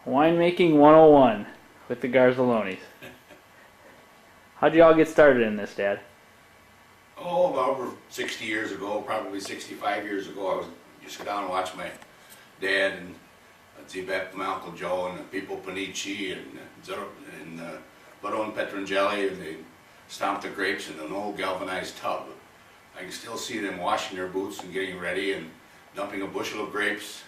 Winemaking 101 with the Garzellonis. How'd you all get started in this, Dad? Oh, about over 60 years ago, probably 65 years ago, I used to go down and watch my dad and see back my Uncle Joe and Pipo Panici and Barone Petrongelli, and they stomped the grapes in an old galvanized tub. I can still see them washing their boots and getting ready and dumping a bushel of grapes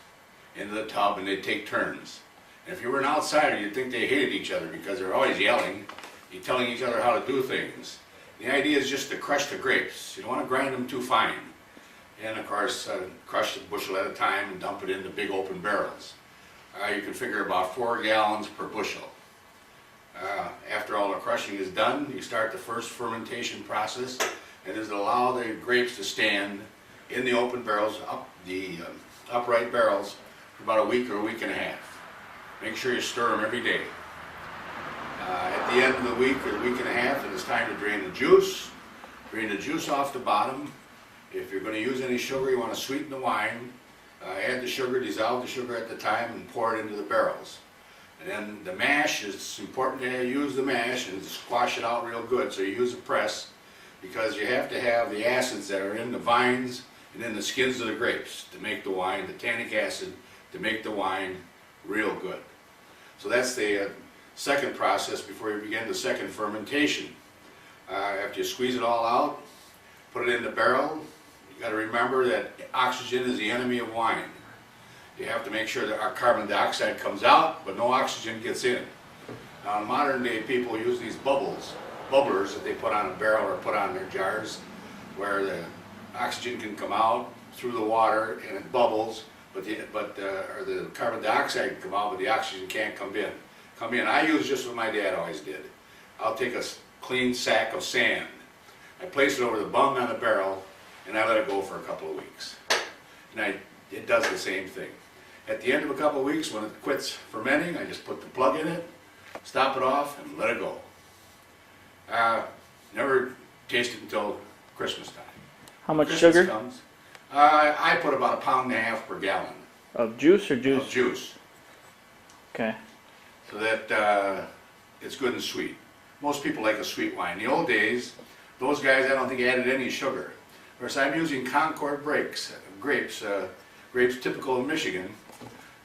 into the tub, and they'd take turns. And if you were an outsider, you'd think they hated each other because they're always yelling, telling each other how to do things. The idea is just to crush the grapes. You don't want to grind them too fine. And of course, crush a bushel at a time and dump it into big open barrels. You can figure about 4 gallons per bushel. After all the crushing is done, you start the first fermentation process, and is to allow the grapes to stand in the open barrels, upright barrels, for about a week or a week and a half. Make sure you stir them every day. At the end of the week or week and a half, it is time to drain the juice. Drain the juice off the bottom. If you're going to use any sugar, you want to sweeten the wine. Add the sugar, dissolve the sugar at the time, and pour it into the barrels. And then the mash, it's important to use the mash and squash it out real good, so you use a press, because you have to have the acids that are in the vines and in the skins of the grapes to make the wine, the tannic acid, to make the wine real good. So that's the second process before you begin the second fermentation. After you squeeze it all out, put it in the barrel. You got to remember that oxygen is the enemy of wine. You have to make sure that our carbon dioxide comes out, but no oxygen gets in. Now, modern day people use these bubblers that they put on a barrel or put on their jars, where the oxygen can come out through the water and it bubbles, or the carbon dioxide can come out, but the oxygen can't come in. I use just what my dad always did. I'll take a clean sack of sand, I place it over the bung on the barrel, and I let it go for a couple of weeks. And it does the same thing. At the end of a couple of weeks, when it quits fermenting, I just put the plug in it, stop it off, and let it go. Never taste it until Christmas time. How much Christmas sugar? comes, I put about 1.5 pounds per gallon. Of juice or juice? Of juice. Okay. So that it's good and sweet. Most people like a sweet wine. In the old days, those guys I don't think added any sugar. Of course, I'm using Concord grapes typical of Michigan.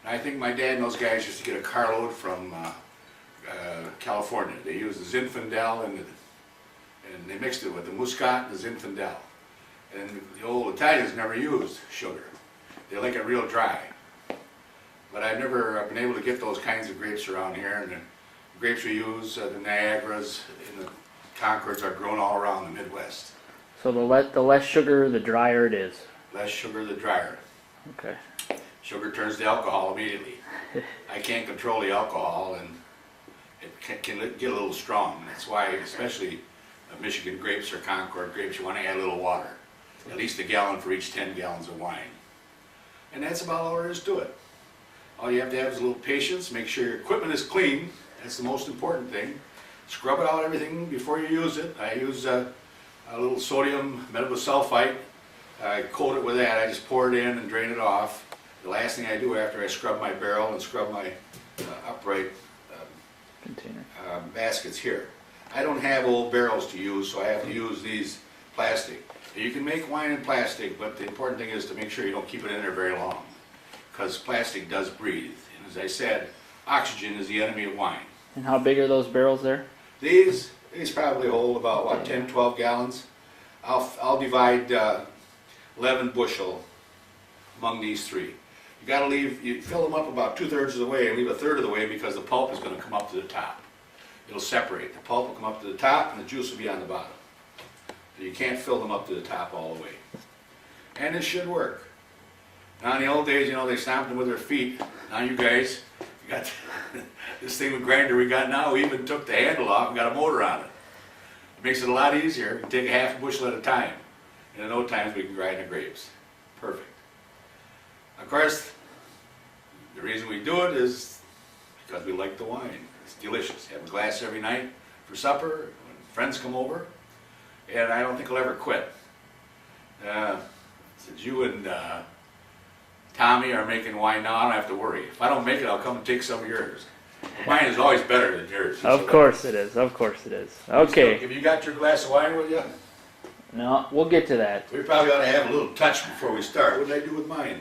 And I think my dad and those guys used to get a carload from California. They used the Zinfandel and they mixed it with the Muscat and the Zinfandel. And the old Italians never used sugar. They like it real dry. But I've never been able to get those kinds of grapes around here. And the grapes we use, the Niagaras and the Concords, are grown all around the Midwest. So the less sugar, the drier it is. Less sugar, the drier. Okay. Sugar turns to alcohol immediately. I can't control the alcohol, and it can get a little strong. That's why, especially Michigan grapes or Concord grapes, you want to add a little water. At least a gallon for each 10 gallons of wine. And that's about all there is to it. All you have to have is a little patience, make sure your equipment is clean. That's the most important thing. Scrub it out, everything, before you use it. I use a little sodium metabosulfite. I coat it with that. I just pour it in and drain it off. The last thing I do after I scrub my barrel and scrub my upright Container. baskets here. I don't have old barrels to use, so I have to use these plastic. You can make wine in plastic, but the important thing is to make sure you don't keep it in there very long, because plastic does breathe. And as I said, oxygen is the enemy of wine. And how big are those barrels there? These probably hold about, what, 10, 12 gallons. I'll divide 11 bushel among these three. You got to you fill them up about 2/3 of the way and leave 1/3 of the way, because the pulp is going to come up to the top. It'll separate. The pulp will come up to the top and the juice will be on the bottom. So you can't fill them up to the top all the way. And this should work. Now in the old days, they stomped them with their feet. Now you guys, you got this thing with grinder we got now, we even took the handle off and got a motor on it. It makes it a lot easier. We can take a half bushel at a time. And in no times we can grind the grapes. Perfect. Of course, the reason we do it is because we like the wine. It's delicious. Have a glass every night for supper when friends come over. And I don't think I'll ever quit. Since you and Tommy are making wine now, I don't have to worry. If I don't make it, I'll come and take some of yours. Mine is always better than yours. Of course it is. Of course it is. Okay. Have you got your glass of wine with you? No, we'll get to that. We probably ought to have a little touch before we start. What did I do with mine?